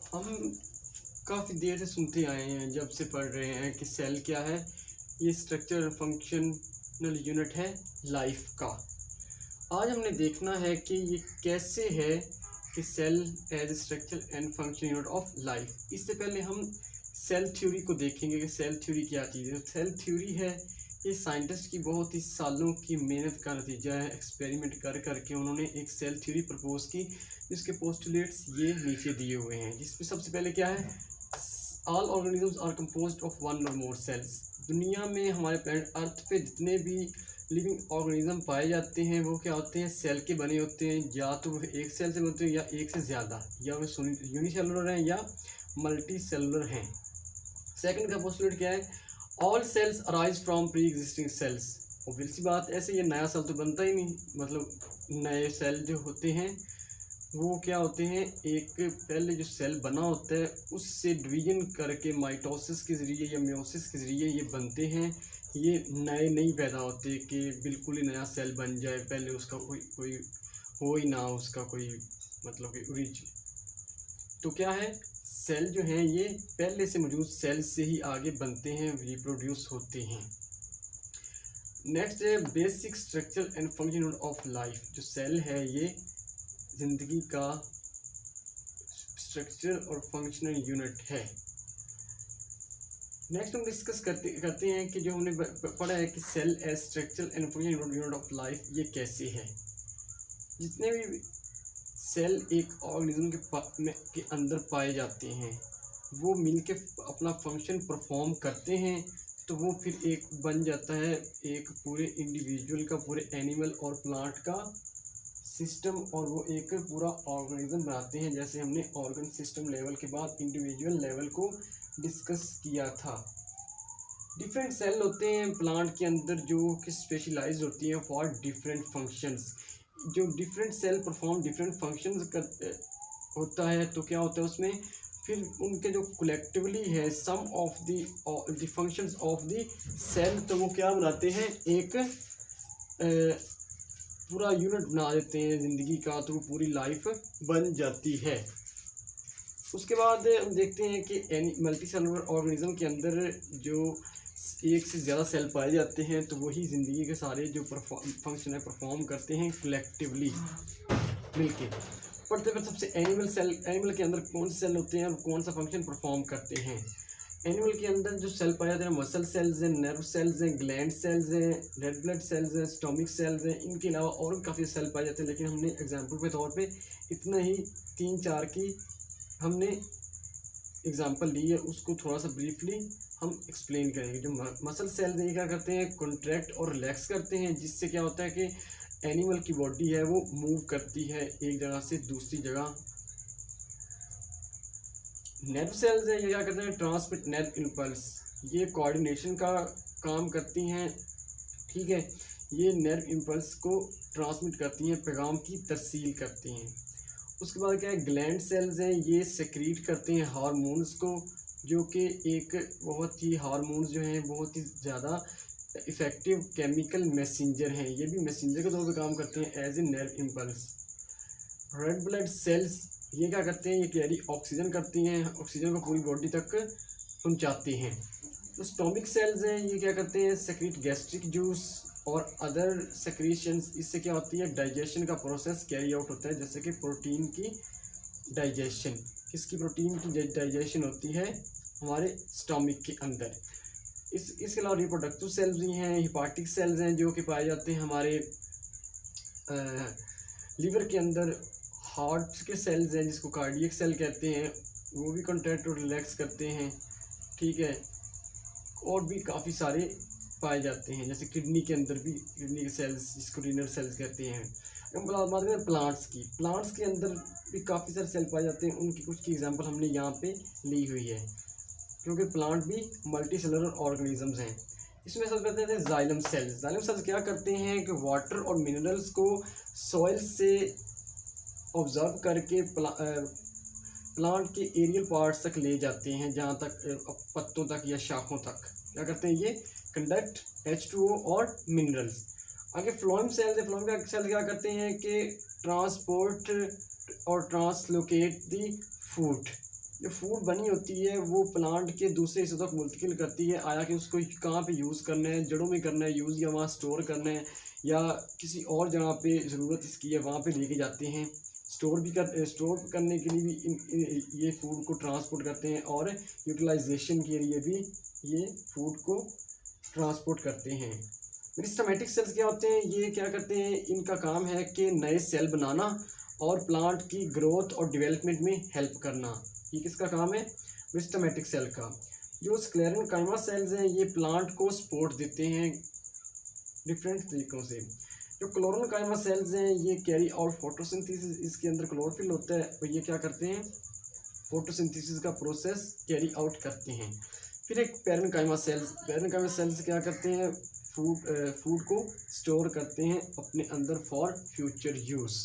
हम काफ़ी देर से सुनते आए हैं, जब से पढ़ रहे हैं कि सेल क्या है। ये स्ट्रक्चर और फंक्शनल यूनिट है लाइफ का। आज हमने देखना है कि ये कैसे है कि cell as structure and function unit of life. इससे पहले हम सेल थ्योरी को देखेंगे कि सेल थ्योरी क्या चीज़ है। सेल थ्योरी है, ये साइंटिस्ट की बहुत ही सालों की मेहनत का नतीजा है। एक्सपेरिमेंट कर करके उन्होंने एक सेल थ्योरी प्रपोज की, जिसके पोस्टुलेट्स ये नीचे दिए हुए हैं। जिसमें सबसे पहले क्या है, all organisms are composed of one और मोर सेल्स। दुनिया में हमारे प्लैनेट अर्थ पे जितने भी लिविंग ऑर्गेनिज्म पाए जाते हैं वो क्या होते हैं, सेल के बने होते हैं। या तो वो एक सेल से बनते हैं या एक से ज़्यादा, या वो यूनिसेलुलर हैं या मल्टी सेलुलर हैं। सेकंड का पोस्टुलेट क्या है, all cells arise from pre existing cells. Obvious सी बात, ऐसे ये नया सेल तो बनता ही नहीं। मतलब नए सेल जो होते हैं वो क्या होते हैं, एक पहले जो सेल बना होता है उससे डिवीजन करके माइटोसिस के ज़रिए या म्योसिस के ज़रिए ये बनते हैं। ये नए नहीं पैदा होते कि बिल्कुल ही नया सेल बन जाए, पहले उसका कोई कोई हो ही ना उसका कोई मतलब कि ओरिजिन। तो क्या है, सेल जो हैं ये पहले से मौजूद सेल से ही आगे बनते हैं, रिप्रोड्यूस होते हैं। नेक्स्ट है basic structure and function of life. जो सेल है ये ज़िंदगी का स्ट्रक्चर और फंक्शनल यूनिट है। नेक्स्ट हम डिस्कस करते हैं कि जो हमने पढ़ा है कि cell as structure and functional unit of life ये कैसे है। जितने भी सेल एक ऑर्गेनिज्म के अंदर पाए जाते हैं वो मिलके अपना फंक्शन परफॉर्म करते हैं, तो वो फिर एक बन जाता है एक पूरे इंडिविजुअल का, पूरे एनिमल और प्लांट का सिस्टम, और वो एक पूरा ऑर्गेनिज्म बनाते हैं। जैसे हमने ऑर्गन सिस्टम लेवल के बाद इंडिविजुअल लेवल को डिस्कस किया था। डिफरेंट सेल होते हैं प्लांट के अंदर जो कि स्पेशलाइज्ड होती हैं फॉर डिफरेंट फंक्शंस। जो different cell perform different functions कर होता है, तो क्या होता है उसमें फिर उनके जो कलेक्टिवली है sum of the functions of the cell, तो वो क्या बनाते हैं, एक पूरा यूनिट बना देते हैं ज़िंदगी का, तो वो पूरी लाइफ बन जाती है। उसके बाद हम देखते हैं कि मल्टी सेलुलर ऑर्गेनिज्म के अंदर जो एक से ज़्यादा सेल पाए जाते हैं, तो वही ज़िंदगी के सारे जो फंक्शन है परफॉर्म करते हैं कलेक्टिवली मिलके। पढ़ते पर सबसे एनिमल के अंदर कौन से सेल होते हैं और कौन सा फंक्शन परफॉर्म करते हैं। एनिमल के अंदर जो सेल पाए जाते हैं मसल सेल्स हैं, नर्व सेल्स हैं, ग्लैंड सेल्स हैं, रेड ब्लड सेल्स हैं, स्टोमिक सेल्स हैं। इनके अलावा और काफ़ी सेल पाए जाते हैं, लेकिन हमने एग्जांपल के तौर पे इतना ही 3-4 की हमने एग्जांपल ली है, उसको थोड़ा सा ब्रीफली हम एक्सप्लेन करेंगे। जो मसल सेल्स हैं क्या करते हैं, कॉन्ट्रैक्ट और रिलैक्स करते हैं, जिससे क्या होता है कि एनिमल की बॉडी है वो मूव करती है एक जगह से दूसरी जगह। नर्व सेल्स हैं, ये क्या करते हैं, ट्रांसमिट नर्व इम्पल्स, ये कोऑर्डिनेशन का काम करती हैं। ठीक है, ये नर्व इम्पल्स को ट्रांसमिट करती हैं, पैगाम की तरसील करती हैं। उसके बाद क्या है, ग्लैंड सेल्स हैं, ये सेक्रीट करते हैं हार्मोन्स को, जो कि एक बहुत ही हार्मोन्स जो हैं बहुत ही ज़्यादा इफ़ेक्टिव केमिकल मैसेंजर हैं। ये भी मैसेंजर के तौर पे काम करते हैं as a nerve impulse. Red blood cells ये क्या करते हैं, ये कैरी ऑक्सीजन करती हैं, ऑक्सीजन को पूरी बॉडी तक पहुंचाते हैं। तो स्टोमिक सेल्स हैं, ये क्या करते हैं, सेक्रेट गैस्ट्रिक जूस और अदर सेक्रीशंस। इससे क्या होती है, डाइजेशन का प्रोसेस कैरी आउट होता है, जैसे कि प्रोटीन की डाइजेशन। किसकी प्रोटीन की डाइजेशन होती है, हमारे स्टोमिक के अंदर। इसके अलावा रिप्रोडक्टिव सेल्स भी हैं, हिपाटिक सेल्स हैं, जो कि पाए जाते हैं हमारे लीवर के अंदर। हार्ट के सेल्स हैं जिसको कार्डियक सेल कहते हैं, वो भी कॉन्ट्रैक्ट और रिलैक्स करते हैं। ठीक है, और भी काफ़ी सारे पाए जाते हैं, जैसे किडनी के अंदर भी किडनी के सेल्स जिसको रीनल सेल्स कहते हैं। हम बात करें प्लांट्स के अंदर भी काफ़ी सारे सेल पाए जाते हैं। उनकी कुछ की एग्जांपल हमने यहाँ पे ली हुई है, क्योंकि प्लांट भी मल्टी सेलुलर ऑर्गेनिजम्स हैं। इसमें सब कहते हैं जाइलम सेल्स क्या करते हैं कि वाटर और मिनरल्स को सॉइल से ऑब्जर्व करके प्लांट के एरियल पार्ट्स तक ले जाते हैं, जहाँ तक पत्तों तक या शाखों तक। क्या करते हैं, ये कंडक्ट H2O और मिनरल्स। आगे फ्लोएम सेल्स क्या करते हैं कि ट्रांसपोर्ट और ट्रांसलोकेट द फूड। जो फूड बनी होती है वो प्लांट के दूसरे हिस्सों तक मुंतकिल करती है, आया कि उसको कहाँ पे यूज़ करना है, जड़ों में करना है यूज़ या वहाँ स्टोर करना है या किसी और जगह पे ज़रूरत इसकी है वहाँ पे लेके जाते हैं। स्टोर करने के लिए भी ये फूड को ट्रांसपोर्ट करते हैं और यूटिलाइजेशन के लिए भी ये फूड को ट्रांसपोर्ट करते हैं। मेरिस्टेमेटिक सेल्स क्या होते हैं? ये क्या करते हैं, इनका काम है कि नए सेल बनाना और प्लांट की ग्रोथ और डेवलपमेंट में हेल्प करना। ये किसका काम है? मेरिस्टेमेटिक सेल का। जो स्क्लेरेनकाइमा सेल्स हैं ये प्लांट को सपोर्ट देते हैं डिफरेंट तरीक़ों से। जो क्लोरेनकाइमा सेल्स हैं ये कैरी आउट फोटोसिंथेसिस, इसके अंदर क्लोरोफिल होता है और ये क्या करते हैं, फोटोसिंथेसिस का प्रोसेस कैरी आउट करते हैं। फिर एक पैरेनकाइमा सेल्स क्या करते हैं, फूड को स्टोर करते हैं अपने अंदर फॉर फ्यूचर यूज़।